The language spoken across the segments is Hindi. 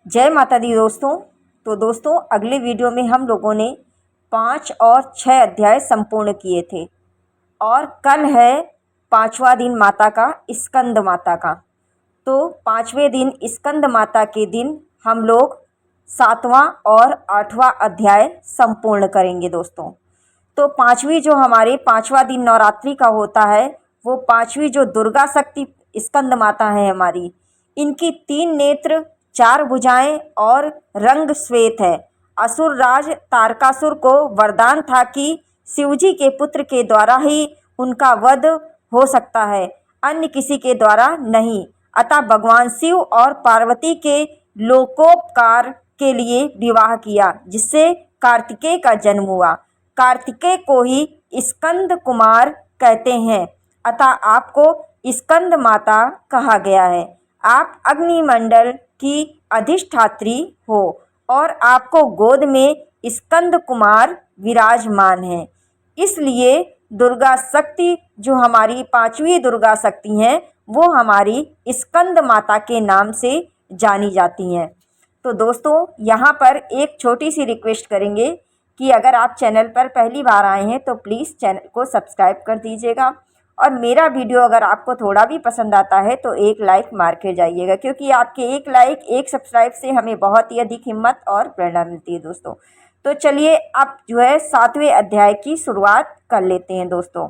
जय माता दी दोस्तों। तो दोस्तों, अगले वीडियो में हम लोगों ने 5 और 6 अध्याय संपूर्ण किए थे और कल है 5वां दिन माता का, स्कंद माता का। तो 5वें दिन स्कंद माता के दिन हम लोग 7वां और 8वां अध्याय संपूर्ण करेंगे दोस्तों। तो 5वीं जो हमारे 5वां दिन नवरात्रि का होता है, वो 5वीं जो दुर्गा शक्ति स्कंद माता है हमारी, इनकी 3 नेत्र, 4 भुजाएं और रंग श्वेत है। असुर राज तारकासुर को वरदान था कि शिवजी के पुत्र के द्वारा ही उनका वध हो सकता है, अन्य किसी के द्वारा नहीं। अतः भगवान शिव और पार्वती के लोकोपकार के लिए विवाह किया, जिससे कार्तिकेय का जन्म हुआ। कार्तिकेय को ही स्कंद कुमार कहते हैं, अतः आपको स्कंद माता कहा गया है। आप अग्निमंडल की अधिष्ठात्री हो और आपको गोद में स्कंद कुमार विराजमान है। इसलिए दुर्गा शक्ति जो हमारी 5वीं दुर्गा शक्ति हैं, वो हमारी स्कंद माता के नाम से जानी जाती हैं। तो दोस्तों, यहाँ पर एक छोटी सी रिक्वेस्ट करेंगे कि अगर आप चैनल पर पहली बार आए हैं तो प्लीज़ चैनल को सब्सक्राइब कर दीजिएगा और मेरा वीडियो अगर आपको थोड़ा भी पसंद आता है तो एक लाइक मार के जाइएगा, क्योंकि आपके एक लाइक, एक सब्सक्राइब से हमें बहुत ही अधिक हिम्मत और प्रेरणा मिलती है दोस्तों। तो चलिए अब जो है 7वें अध्याय की शुरुआत कर लेते हैं दोस्तों।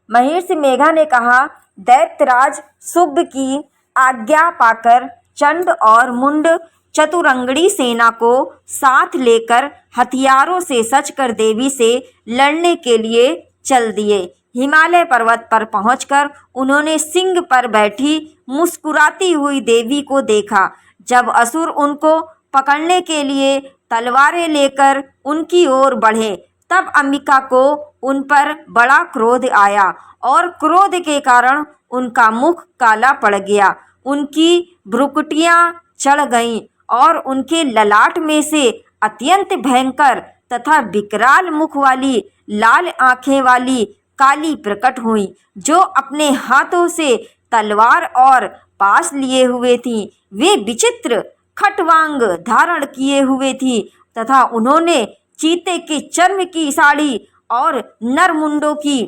महर्षि मेघा ने कहा, दैत्यराज शुभ की आज्ञा पाकर चंड और मुंड चतुरंगड़ी सेना को साथ लेकर हथियारों से सजकर देवी से लड़ने के लिए चल दिए। हिमालय पर्वत पर पहुंचकर उन्होंने सिंह पर बैठी मुस्कुराती हुई देवी को देखा। जब असुर उनको पकड़ने के लिए तलवारें लेकर उनकी ओर बढ़े, तब अंबिका को उन पर बड़ा क्रोध आया और क्रोध के कारण उनका मुख काला पड़ गया। उनकी भ्रुकुटियां चढ़ गईं और उनके ललाट में से अत्यंत भयंकर तथा विकराल मुख वाली लाल आंखें वाली काली प्रकट हुई, जो अपने हाथों से तलवार और पास लिए हुए थी। वे विचित्र खटवांग धारण किए हुए थी तथा उन्होंने चीते के चर्म की साड़ी और नरमुंडों की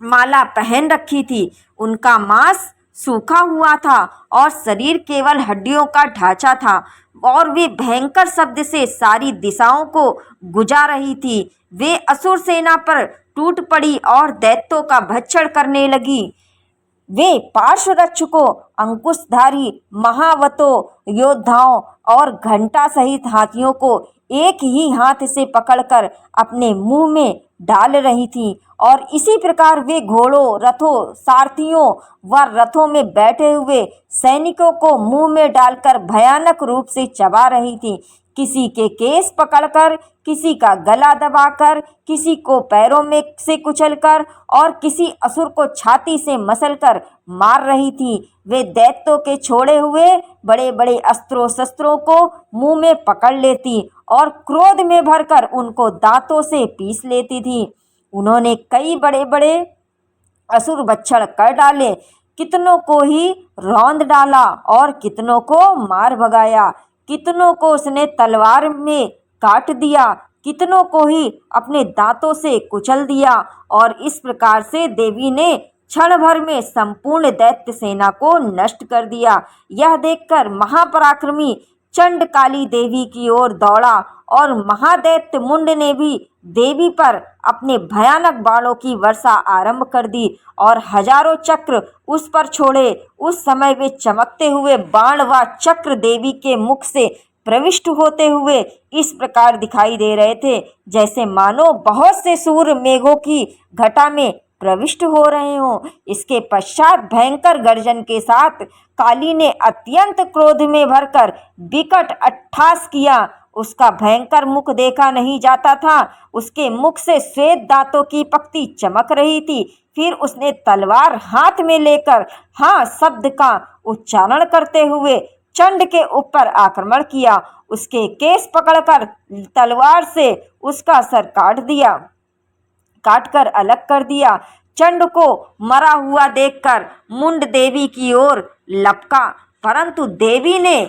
माला पहन रखी थी। उनका मांस सूखा हुआ था और शरीर केवल हड्डियों का ढांचा था और वे भयंकर शब्द से सारी दिशाओं को गुजा रही थी। वे असुर सेना पर टूट पड़ी और दैत्यों का भक्षण करने लगी। वे पार्श्वरक्षकों, अंकुशधारी महावतों, योद्धाओं और घंटा सहित हाथियों को एक ही हाथ से पकड़कर अपने मुंह में डाल रही थीं और इसी प्रकार वे घोड़ों, रथों, सारथियों व रथों में बैठे हुए सैनिकों को मुंह में डालकर भयानक रूप से चबा रही थीं। किसी के केस पकड़कर, किसी का गला दबाकर, किसी को पैरों में से कुचलकर और किसी असुर को छाती से मसलकर मार रही थी। वे दैत्यों के छोड़े हुए बड़े बड़े अस्त्रों शस्त्रों को मुंह में पकड़ लेती और क्रोध में भरकर उनको दांतों से पीस लेती थी। उन्होंने कई बड़े बड़े असुर भक्षण कर डाले, कितनों को ही रौंद डाला और कितनों को मार भगाया। कितनों को उसने तलवार में काट दिया, कितनों को ही अपने दांतों से कुचल दिया और इस प्रकार से देवी ने क्षण भर में संपूर्ण दैत्य सेना को नष्ट कर दिया। यह देखकर महापराक्रमी चंड काली देवी की ओर दौड़ा और महादैत्य मुंड ने भी देवी पर अपने भयानक बाणों की वर्षा आरंभ कर दी और हजारों चक्र उस पर छोड़े। उस समय वे चमकते हुए बाण व चक्र देवी के मुख से प्रविष्ट होते हुए इस प्रकार दिखाई दे रहे थे, जैसे मानो बहुत से सूर्य मेघों की घटा में प्रविष्ट हो रहे हों। इसके पश्चात भयंकर गर्जन के साथ काली ने अत्यंत क्रोध में भरकर विकट अट्टहास किया। उसका भयंकर मुख देखा नहीं जाता था, उसके मुख से श्वेत दांतों की पक्ति चमक रही थी। फिर उसने तलवार हाथ में लेकर हाँ शब्द का उच्चारण करते हुए चंड के ऊपर आक्रमण किया। उसके केस पकड़कर तलवार से उसका सर काटकर अलग कर दिया। चंड को मरा हुआ देखकर मुंड देवी की ओर लपका, परंतु देवी ने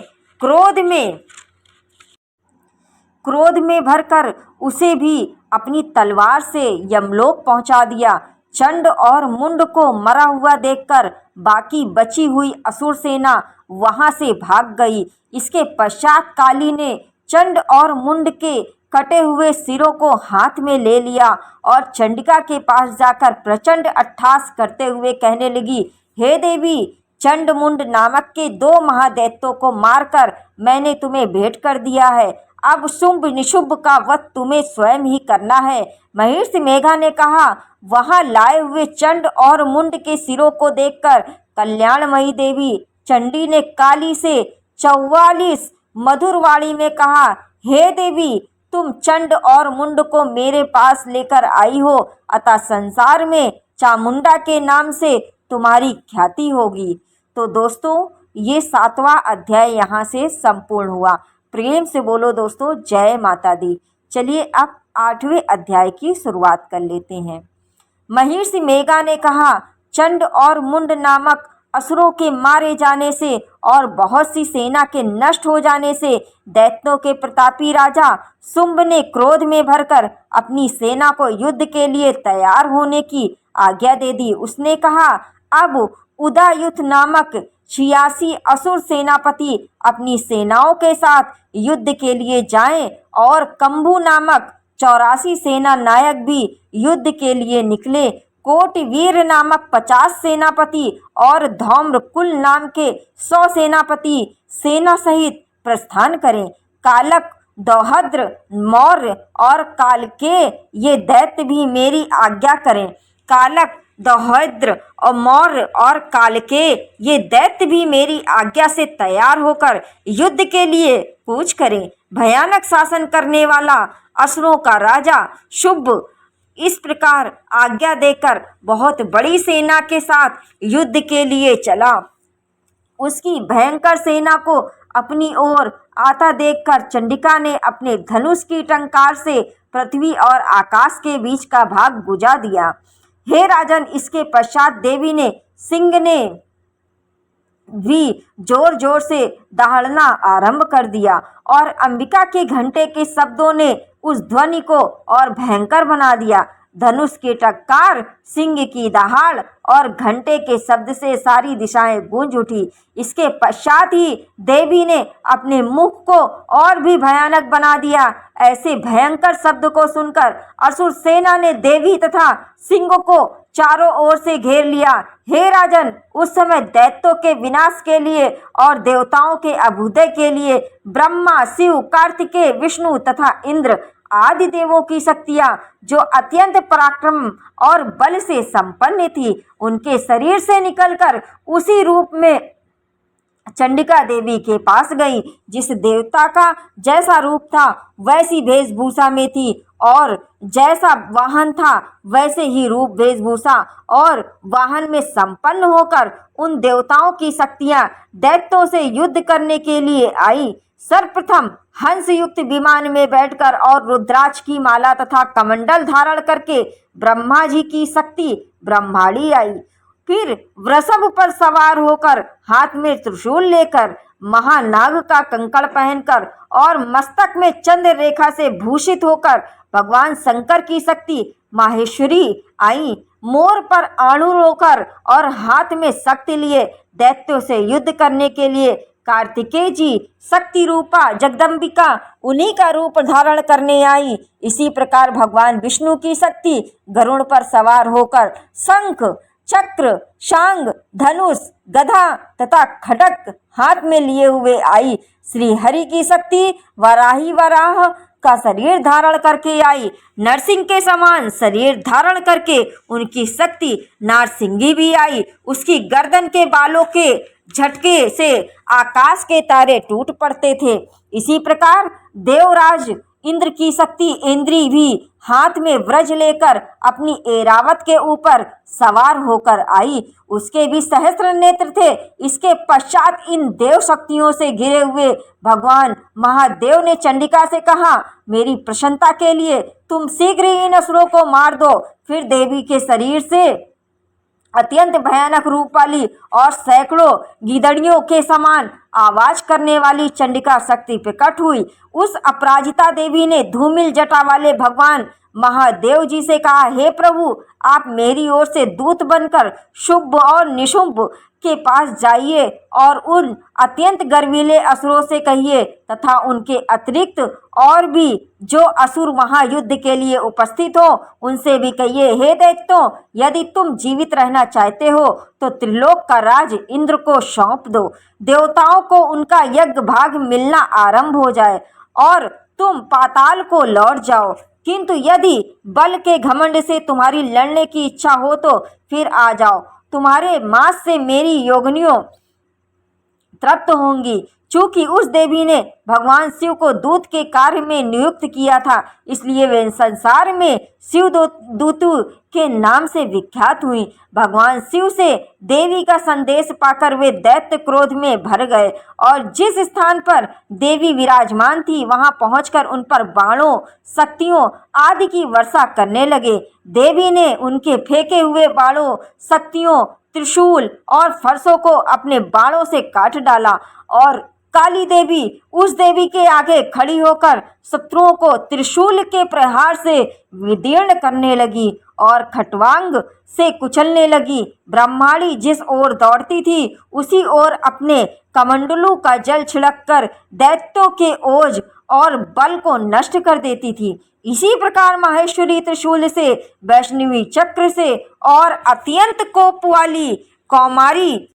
क्रोध में भरकर उसे भी अपनी तलवार से यमलोक पहुंचा दिया। चंड और मुंड को मरा हुआ देखकर बाकी बची हुई असुर सेना वहां से भाग गई। इसके पश्चात काली ने चंड और मुंड के कटे हुए सिरों को हाथ में ले लिया और चंडिका के पास जाकर प्रचंड अट्टहास करते हुए कहने लगी, हे देवी, चंड मुंड नामक के 2 महादैत्यों को मारकर मैंने तुम्हें भेंट कर दिया है। अब शुंभ निशुंभ का वध तुम्हें स्वयं ही करना है। महर्षि मेघा ने कहा। वहां लाए हुए चंड और मुंड के सिरों को देखकर कल्याणमयी देवी चंडी ने काली से 44 मधुर वाणी में कहा, हे देवी, तुम चंड और मुंड को मेरे पास लेकर आई हो, अतः संसार में चामुंडा के नाम से तुम्हारी ख्याति होगी। तो दोस्तों, ये 7वां अध्याय यहाँ से संपूर्ण हुआ। प्रेम से बोलो दोस्तों, जय माता दी। चलिए अब 8वें अध्याय की शुरुआत कर लेते हैं। महर्षि मेघा ने कहा, चंड और मुंड नामक असुरों के मारे जाने से और बहुत सी सेना के नष्ट हो जाने से दैत्यों के प्रतापी राजा शुंभ ने क्रोध में भरकर अपनी सेना को युद्ध के लिए तैयार होने की आज्ञा दे दी। उसने कहा, अब उदयुथ नामक 86 असुर सेनापति अपनी सेनाओं के साथ युद्ध के लिए जाएं और कंभु नामक 84 सेना नायक भी युद्ध के लिए निकले। कोटिवीर नामक 50 सेनापति और धौम्रकुल नाम के 100 सेनापति सेना सहित प्रस्थान करें। कालक, दौहद्र, मौर्य और कालके ये दैत्य भी मेरी आज्ञा करें। कालक, दौहद्र और मौर्य और कालके ये दैत्य भी मेरी आज्ञा से तैयार होकर युद्ध के लिए कूच करें। भयानक शासन करने वाला असुरों का राजा शुंभ इस प्रकार आज्ञा देकर बहुत बड़ी सेना के साथ युद्ध के लिए चला। उसकी भयंकर सेना को अपनी ओर आता देखकर चंडिका ने अपने धनुष की टंकार से पृथ्वी और आकाश के बीच का भाग बुझा दिया। हे राजन, इसके पश्चात देवी ने सिंह ने भी जोर जोर से दहाड़ना आरंभ कर दिया और अंबिका के घंटे के शब्दों ने उस ध्वनि को और भयंकर बना दिया। धनुष की टक्कार, सिंह की दहाड़ और घंटे के शब्द से सारी दिशाएं गूंज उठी। इसके पश्चात ही देवी ने अपने मुख को और भी भयानक बना दिया। ऐसे भयंकर शब्द को सुनकर असुर सेना ने देवी तथा सिंह को चारों ओर से घेर लिया। हे राजन, उस समय दैत्यों के विनाश के लिए और देवताओं के अभ्युदय के लिए ब्रह्मा, शिव, कार्तिकेय, विष्णु तथा इंद्र आदि देवों की शक्तियां जो अत्यंत पराक्रम और बल से संपन्न थी, उनके शरीर से निकलकर उसी रूप में चंडिका देवी के पास गई। जिस देवता का जैसा रूप था वैसी वेशभूषा में थी और जैसा वाहन था वैसे ही रूप, वेशभूषा और वाहन में संपन्न होकर उन देवताओं की शक्तियां दैत्यों से युद्ध करने के लिए आई। सर्वप्रथम हंस युक्त विमान में बैठकर और रुद्राक्ष की माला तथा कमंडल धारण करके ब्रह्मा जी की शक्ति ब्रह्माणी आई। फिर वृषभ पर सवार होकर हाथ में त्रिशूल लेकर, महानाग का कंकड़ पहनकर और मस्तक में चंद्र रेखा से भूषित होकर भगवान शंकर की शक्ति माहेश्वरी आई। मोर पर आरूढ़ होकर और हाथ में शक्ति लिए दैत्यों से युद्ध करने के लिए कार्तिकेय जी शक्ति रूपा जगदम्बिका उन्हीं का रूप धारण करने आई। इसी प्रकार भगवान विष्णु की शक्ति गरुड़ पर सवार होकर शंख, चक्र, शांग, धनुष, गदा तथा खड्ग हाथ में लिए हुए आई। श्री हरि की शक्ति वराही वराह का शरीर धारण करके आई। नरसिंह के समान शरीर धारण करके उनकी शक्ति नारसिंगी भी आई। उसकी गर्दन के बालों के झटके से आकाश के तारे टूट पड़ते थे। इसी प्रकार देवराज इंद्र की शक्ति इंद्री भी हाथ में वज्र लेकर अपनी ऐरावत के ऊपर सवार होकर आई। उसके भी सहस्त्र नेत्र थे। इसके पश्चात इन देव शक्तियों से घिरे हुए भगवान महादेव ने चंडिका से कहा, मेरी प्रसन्नता के लिए तुम शीघ्र ही इन असुरों को मार दो। फिर देवी के शरीर से अत्यंत भयानक रूप वाली और सैकड़ों गिदड़ियों के समान आवाज करने वाली चंडिका शक्ति प्रकट हुई। उस अपराजिता देवी ने धूमिल जटा वाले भगवान महादेव जी से कहा, हे प्रभु, आप मेरी ओर से दूत बनकर शुभ और निशुंभ के पास जाइए और उन अत्यंत गर्वीले असुरों से कहिए तथा उनके अतिरिक्त और भी जो असुर महायुद्ध के लिए उपस्थित हो उनसे भी कहिए, हे दैत्यों, यदि तुम जीवित रहना चाहते हो तो त्रिलोक का राज इंद्र को सौंप दो। देवताओं को उनका यज्ञ भाग मिलना आरंभ हो जाए और तुम पाताल को लौट जाओ। किंतु यदि बल के घमंड से तुम्हारी लड़ने की इच्छा हो तो फिर आ जाओ। तुम्हारे मांस से मेरी योगिनियों तृप्त होंगी। चूंकि उस देवी ने भगवान शिव को दूत के कार्य में नियुक्त किया था, इसलिए वे संसार में शिव दूतु के नाम से विख्यात हुई। भगवान शिव से देवी का संदेश पाकर वे दैत्य क्रोध में भर गए और जिस स्थान पर देवी विराजमान थी वहां पहुंचकर उन पर बाणों, शक्तियों आदि की वर्षा करने लगे। देवी ने उनके फेंके हुए बाणों, शक्तियों, त्रिशूल और फरसों को अपने बाणों से काट डाला और काली देवी उस देवी के आगे खड़ी होकर शत्रुओं को त्रिशूल के प्रहार से विदीर्ण करने लगी और खट्वांग से कुचलने लगी। ब्रह्माणी जिस ओर दौड़ती थी उसी ओर अपने कमंडलू का जल छिड़ककर दैत्यों के ओज और बल को नष्ट कर देती थी। इसी प्रकार माहेश्वरी त्रिशूल से, वैष्णवी चक्र से और अत्यंत कोप वाली कौमारी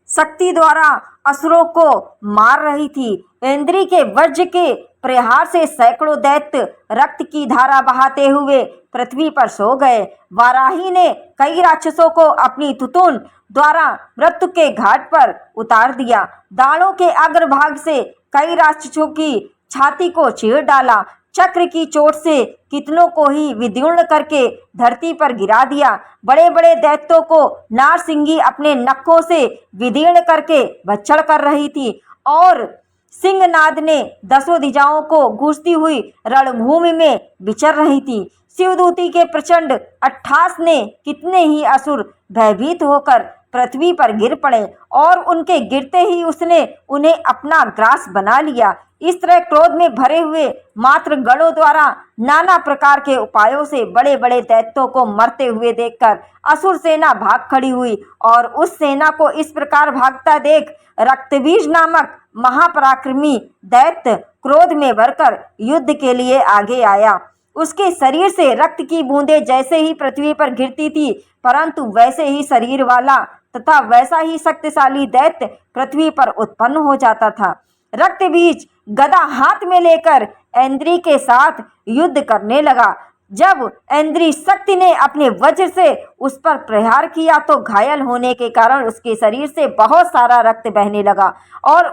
शक्ति द्वारा असुरों को मार रही थी। इंद्री के वज्र के प्रहार से सैकड़ों दैत्य रक्त की धारा बहाते हुए पृथ्वी पर सो गए। वाराही ने कई राक्षसों को अपनी तुतुन द्वारा मृत्यु के घाट पर उतार दिया। दानों के अग्रभाग से कई राक्षसों की छाती को चीर डाला। चक्र की चोट से कितनों को ही विदीर्ण करके धरती पर गिरा दिया। बड़े बड़े दैत्यों को नारसिंगी अपने नखों से विदीर्ण करके भक्षण कर रही थी और सिंहनाद ने दसों दिशाओं को गूंजती हुई रणभूमि में विचर रही थी। शिवदूती के प्रचंड अट्ठास ने कितने ही असुर भयभीत होकर पृथ्वी पर गिर पड़े और उनके गिरते ही उसने उन्हें अपना ग्रास बना लिया। इस तरह क्रोध में भरे हुए मात्र गणों द्वारा नाना प्रकार के उपायों से बड़े बड़े दैत्यों को मरते हुए देखकर असुर सेना भाग खड़ी हुई और उस सेना को इस प्रकार भागता देख रक्तबीज नामक महापराक्रमी दैत्य क्रोध में भरकर युद्ध के लिए आगे आया। उसके शरीर से रक्त की बूंदें जैसे ही पृथ्वी पर गिरती थी, परंतु वैसे ही शरीर वाला तथा वैसा ही शक्तिशाली दैत्य पृथ्वी पर उत्पन्न हो जाता था। रक्तबीज गदा हाथ में लेकर इंद्री के साथ युद्ध करने लगा। जब इंद्री शक्ति ने अपने वज्र से उस पर प्रहार किया तो घायल होने के कारण उसके शरीर से बहुत सारा रक्त बहने लगा और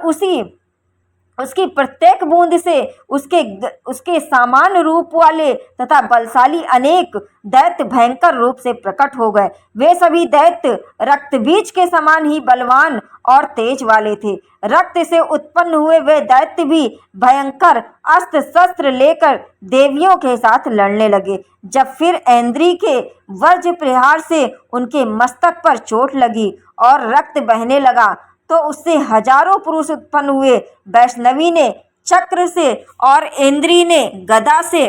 उसकी प्रत्येक बूंद से उसके समान रूप वाले तथा बलशाली अनेक दैत्य भयंकर रूप से प्रकट हो गए। वे सभी दैत्य रक्तबीज के समान ही बलवान और तेज वाले थे। रक्त से उत्पन्न हुए वे दैत्य भी भयंकर अस्त्र शस्त्र लेकर देवियों के साथ लड़ने लगे। जब फिर इंद्री के वज्र प्रहार से उनके मस्तक पर चोट लगी और रक्त बहने लगा तो उससे हजारों पुरुष उत्पन्न हुए। वैष्णवी ने चक्र से और इंद्री ने गदा से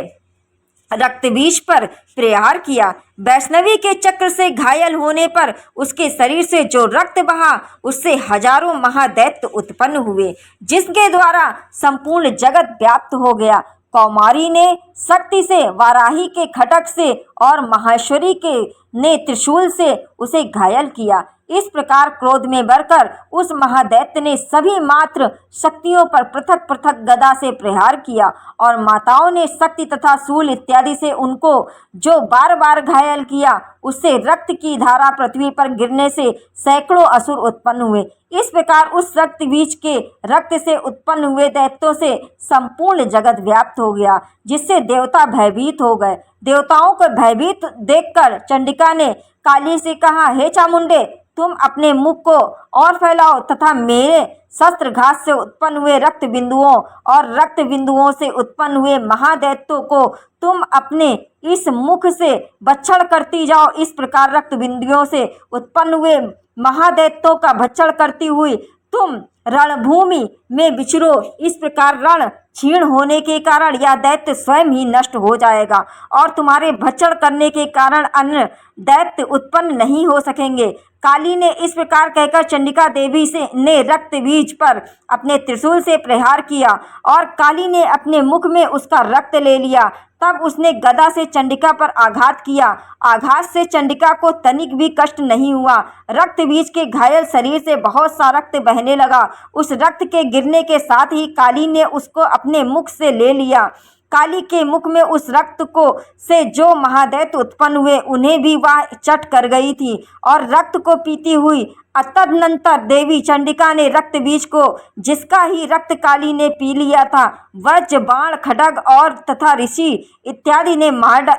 रक्तबीज पर प्रहार किया। वैष्णवी के चक्र से घायल होने पर उसके शरीर से जो रक्त बहा उससे हजारों महादैत्य उत्पन्न हुए, जिसके द्वारा संपूर्ण जगत व्याप्त हो गया। कौमारी ने शक्ति से, वाराही के खटक से और माहेश्वरी के ने त्रिशूल से उसे घायल किया। इस प्रकार क्रोध में भरकर उस महादैत्य ने सभी मात्र शक्तियों पर पृथक पृथक गदा से प्रहार किया और माताओं ने शक्ति तथा शूल इत्यादि से उनको जो बार बार घायल किया। उससे रक्त की धारा पृथ्वी पर गिरने से सैकड़ों असुर उत्पन्न हुए। इस प्रकार उस रक्तबीज के रक्त से उत्पन्न हुए दैत्यों से संपूर्ण जगत व्याप्त हो गया, जिससे देवता भयभीत हो गए। देवताओं को भयभीत देखकर चंडिका ने काली से कहा, हे चामुंडे, तुम अपने मुख को और फैलाओ तथा मेरे शस्त्र घात से उत्पन्न हुए रक्त बिंदुओं और रक्त बिंदुओं से उत्पन्न हुए महादैत्यों को तुम अपने इस मुख से भक्षण करती जाओ। इस प्रकार रक्त बिंदुओं से उत्पन्न हुए महादैत्यों का भक्षण करती हुई तुम रणभूमि में विचरो। इस प्रकार रण क्षीण होने के कारण यह दैत्य स्वयं ही नष्ट हो जाएगा और तुम्हारे भक्षण करने के कारण अन्य दैत्य उत्पन्न नहीं हो सकेंगे। काली ने इस प्रकार कहकर चंडिका देवी ने रक्त बीज पर अपने त्रिशूल से प्रहार किया और काली ने अपने मुख में उसका रक्त ले लिया। तब उसने गदा से चंडिका पर आघात किया। आघात से चंडिका को तनिक भी कष्ट नहीं हुआ। रक्त बीज के घायल शरीर से बहुत सा रक्त बहने लगा। उस रक्त के गिरने के साथ ही काली ने उसको अपने मुख से ले लिया। काली के मुख में उस रक्त को से जो महादैत्य उत्पन्न हुए उन्हें भी वह चट कर गई थी और रक्त को पीती हुई। तदनंतर देवी चंडिका ने रक्त बीज को, जिसका ही रक्त काली ने पी लिया था, वज्र बाण खड्ग और तथा ऋषि इत्यादि ने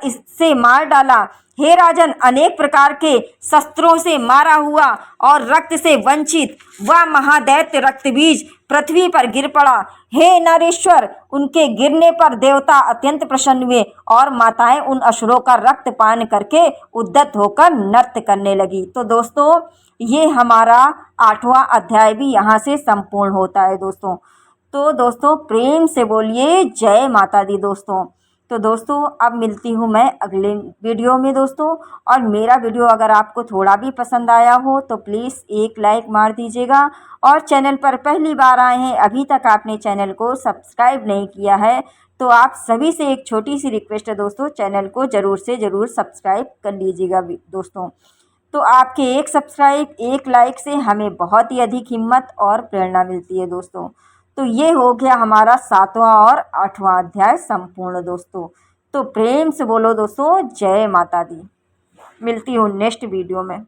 इससे मार डाला। हे राजन, अनेक प्रकार के शस्त्रों से मारा हुआ और रक्त से वंचित वह महादैत्य रक्तबीज पृथ्वी पर गिर पड़ा। हे नरेश्वर, उनके गिरने पर देवता अत्यंत प्रसन्न हुए और माताएं उन असुरों का रक्त पान करके उद्यत होकर नृत्य करने लगी। तो दोस्तों, ये हमारा 8वां अध्याय भी यहाँ से संपूर्ण होता है दोस्तों। तो दोस्तों, प्रेम से बोलिए जय माता दी दोस्तों। तो दोस्तों, अब मिलती हूँ मैं अगले वीडियो में दोस्तों। और मेरा वीडियो अगर आपको थोड़ा भी पसंद आया हो तो प्लीज़ एक लाइक मार दीजिएगा। और चैनल पर पहली बार आए हैं, अभी तक आपने चैनल को सब्सक्राइब नहीं किया है, तो आप सभी से एक छोटी सी रिक्वेस्ट है दोस्तों, चैनल को ज़रूर से ज़रूर सब्सक्राइब कर लीजिएगा दोस्तों। तो आपके एक सब्सक्राइब, एक लाइक से हमें बहुत ही अधिक हिम्मत और प्रेरणा मिलती है दोस्तों। तो ये हो गया हमारा 7वां और 8वां अध्याय संपूर्ण दोस्तों। तो प्रेम से बोलो दोस्तों जय माता दी। मिलती हूँ नेक्स्ट वीडियो में।